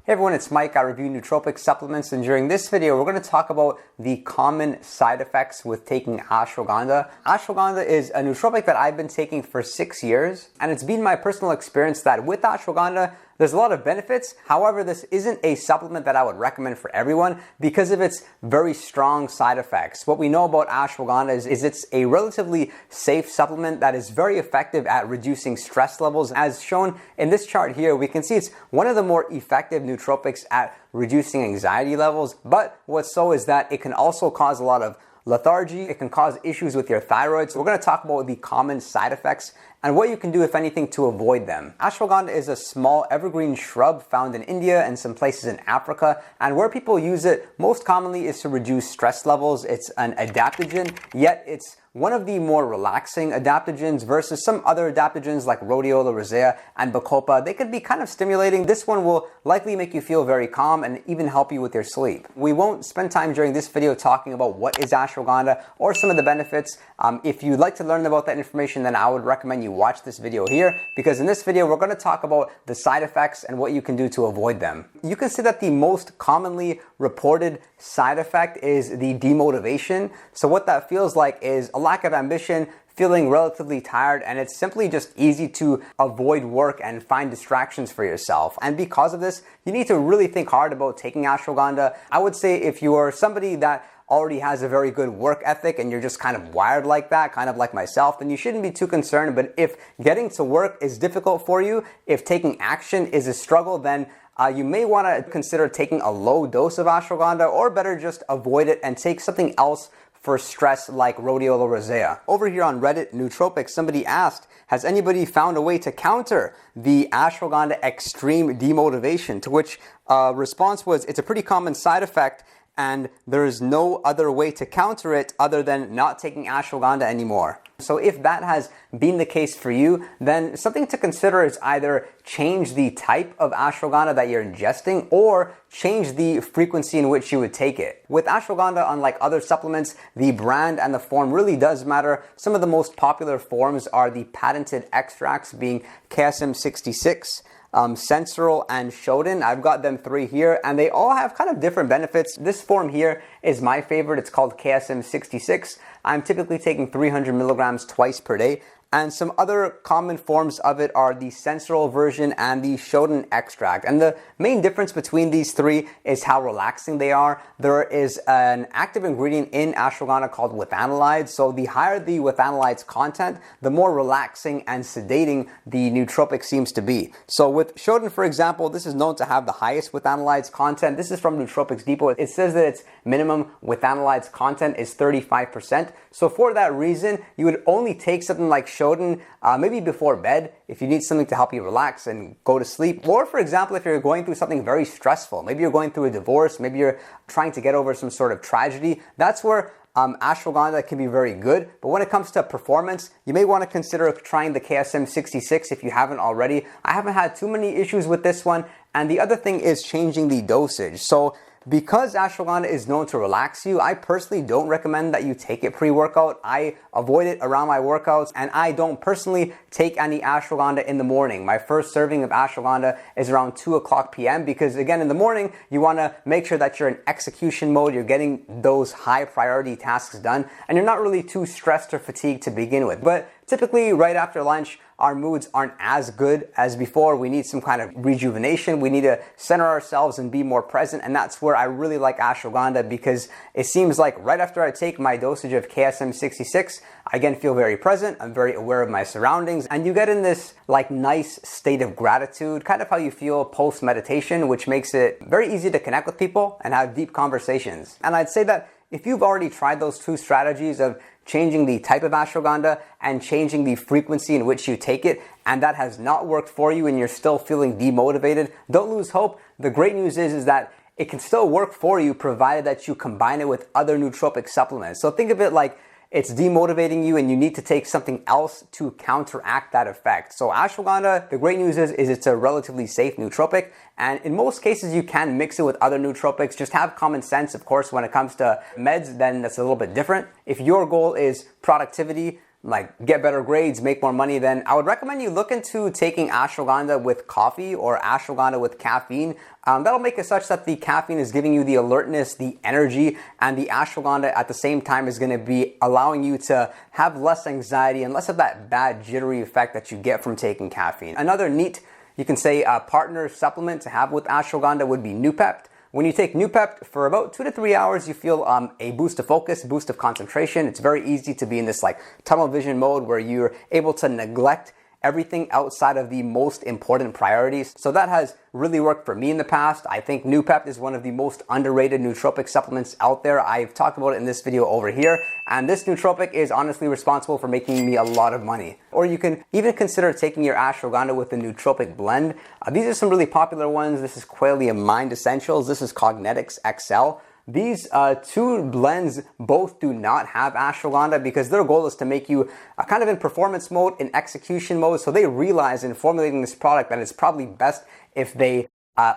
Hey everyone, it's Mike. I review nootropic supplements, and during this video, we're going to talk about the common side effects with taking ashwagandha. Ashwagandha is a nootropic that I've been taking for 6 years, and it's been my personal experience that with ashwagandha, there's a lot of benefits. However, this isn't a supplement that I would recommend for everyone because of its very strong side effects. What we know about ashwagandha is it's a relatively safe supplement that is very effective at reducing stress levels. As shown in this chart here, we can see it's one of the more effective nootropics at reducing anxiety levels. But what's so is that it can also cause a lot of lethargy. It can cause issues with your thyroid. So we're going to talk about the common side effects and what you can do, if anything, to avoid them. Ashwagandha is a small evergreen shrub found in India and some places in Africa. And where people use it most commonly is to reduce stress levels. It's an adaptogen, yet it's one of the more relaxing adaptogens versus some other adaptogens like rhodiola rosea and bacopa. They could be kind of stimulating. This one will likely make you feel very calm and even help you with your sleep. We won't spend time during this video talking about what is ashwagandha or some of the benefits. If you'd like to learn about that information, then I would recommend you watch this video here, because in this video, we're going to talk about the side effects and what you can do to avoid them. You can see that the most commonly reported side effect is the demotivation. So what that feels like is a lack of ambition, feeling relatively tired, and it's simply just easy to avoid work and find distractions for yourself. And because of this, you need to really think hard about taking ashwagandha. I would say if you are somebody that already has a very good work ethic and you're just kind of wired like that, kind of like myself, then you shouldn't be too concerned. But if getting to work is difficult for you, if taking action is a struggle, then you may want to consider taking a low dose of ashwagandha, or better just avoid it and take something else for stress like rhodiola rosea. Over here on Reddit, Nootropics, somebody asked, has anybody found a way to counter the ashwagandha extreme demotivation? To which response was, it's a pretty common side effect and there is no other way to counter it other than not taking ashwagandha anymore. So if that has been the case for you, then something to consider is either change the type of ashwagandha that you're ingesting or change the frequency in which you would take it. With ashwagandha, unlike other supplements, the brand and the form really does matter. Some of the most popular forms are the patented extracts, being KSM 66, Sensoril, and Shodan. I've got them 3 here, and they all have kind of different benefits. This form here is my favorite. It's called KSM 66. I'm typically taking 300 milligrams twice per day. And some other common forms of it are the Sensoril version and the Shodan extract. And the main difference between these three is how relaxing they are. There is an active ingredient in ashwagandha called withanolides. So the higher the withanolides content, the more relaxing and sedating the nootropic seems to be. So with Shodan, for example, this is known to have the highest withanolides content. This is from Nootropics Depot. It says that its minimum withanolides content is 35%. So for that reason, you would only take something like Shodan maybe before bed if you need something to help you relax and go to sleep. Or for example, if you're going through something very stressful, maybe you're going through a divorce, maybe you're trying to get over some sort of tragedy, that's where ashwagandha can be very good. But when it comes to performance, you may want to consider trying the KSM 66 if you haven't already. I haven't had too many issues with this one. And the other thing is changing the dosage. So because ashwagandha is known to relax you, I personally don't recommend that you take it pre-workout. I avoid it around my workouts, and I don't personally take any ashwagandha in the morning. My first serving of ashwagandha is around 2 o'clock p.m. because, again, in the morning, you want to make sure that you're in execution mode, you're getting those high priority tasks done, and you're not really too stressed or fatigued to begin with. But typically, right after lunch, our moods aren't as good as before. We need some kind of rejuvenation. We need to center ourselves and be more present. And that's where I really like ashwagandha, because it seems like right after I take my dosage of KSM 66, I again feel very present. I'm very aware of my surroundings. And you get in this like nice state of gratitude, kind of how you feel post meditation, which makes it very easy to connect with people and have deep conversations. And I'd say that if you've already tried those two strategies of changing the type of ashwagandha and changing the frequency in which you take it, and that has not worked for you and you're still feeling demotivated, don't lose hope. The great news is that it can still work for you provided that you combine it with other nootropic supplements. So think of it like it's demotivating you and you need to take something else to counteract that effect. So ashwagandha, the great news is it's a relatively safe nootropic, and in most cases you can mix it with other nootropics. Just have common sense, of course. When it comes to meds, then that's a little bit different. If your goal is productivity, like get better grades, make more money, then I would recommend you look into taking ashwagandha with coffee or ashwagandha with caffeine. That'll make it such that the caffeine is giving you the alertness, the energy, and the ashwagandha at the same time is going to be allowing you to have less anxiety and less of that bad jittery effect that you get from taking caffeine. Another neat, you can say, partner supplement to have with ashwagandha would be Noopept. When you take Noopept for about 2 to 3 hours, you feel a boost of focus, boost of concentration. It's very easy to be in this like tunnel vision mode where you're able to neglect everything outside of the most important priorities. So that has really worked for me in the past. I think Noopept is one of the most underrated nootropic supplements out there. I've talked about it in this video over here, and this nootropic is honestly responsible for making me a lot of money. Or you can even consider taking your ashwagandha with the nootropic blend. These are some really popular ones. This is Qualia Mind Essentials. This is Cognetics XL. These two blends both do not have ashwagandha because their goal is to make you kind of in performance mode, in execution mode. So they realize in formulating this product that it's probably best if they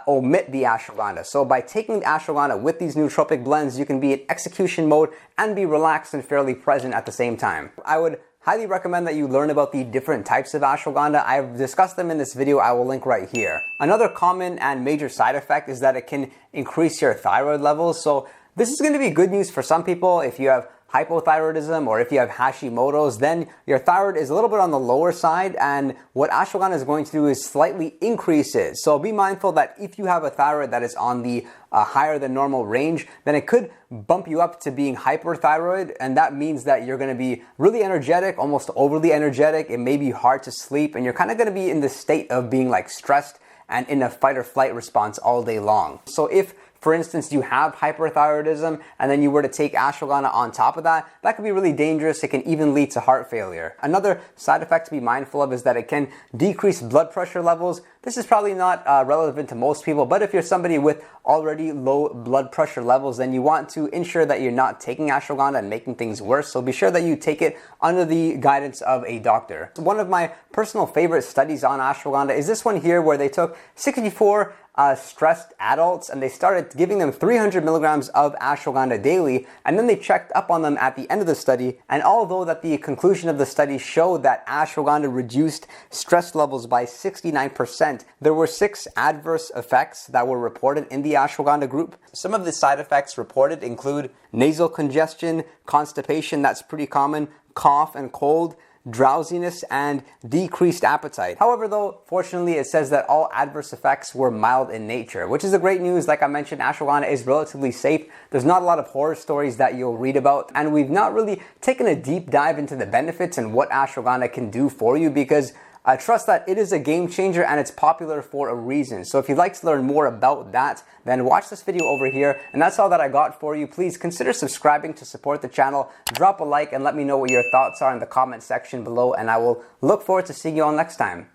omit the ashwagandha. So by taking the ashwagandha with these nootropic blends, you can be in execution mode and be relaxed and fairly present at the same time. I would highly recommend that you learn about the different types of ashwagandha. I've discussed them in this video. I will link right here. Another common and major side effect is that it can increase your thyroid levels. So this is going to be good news for some people. If you have hypothyroidism or if you have Hashimoto's, then your thyroid is a little bit on the lower side, and what ashwagandha is going to do is slightly increase it. So be mindful that if you have a thyroid that is on the higher than normal range, then it could bump you up to being hyperthyroid, and that means that you're going to be really energetic, almost overly energetic. It may be hard to sleep, and you're kind of going to be in the state of being like stressed and in a fight or flight response all day long. So if, for instance, you have hyperthyroidism and then you were to take ashwagandha on top of that, that could be really dangerous. It can even lead to heart failure. Another side effect to be mindful of is that it can decrease blood pressure levels. This is probably not relevant to most people, but if you're somebody with already low blood pressure levels, then you want to ensure that you're not taking ashwagandha and making things worse. So be sure that you take it under the guidance of a doctor. One of my personal favorite studies on ashwagandha is this one here, where they took 64 stressed adults and they started giving them 300 milligrams of ashwagandha daily, and then they checked up on them at the end of the study. And although that the conclusion of the study showed that ashwagandha reduced stress levels by 69%, there were 6 adverse effects that were reported in the ashwagandha group. Some of the side effects reported include nasal congestion, constipation, that's pretty common, cough and cold, drowsiness, and decreased appetite. However, though, fortunately, it says that all adverse effects were mild in nature, which is the great news. Like I mentioned, ashwagandha is relatively safe. There's not a lot of horror stories that you'll read about, and we've not really taken a deep dive into the benefits and what ashwagandha can do for you, because I trust that it is a game changer and it's popular for a reason. So if you'd like to learn more about that, then watch this video over here. And that's all that I got for you. Please consider subscribing to support the channel. Drop a like and let me know what your thoughts are in the comment section below. And I will look forward to seeing you all next time.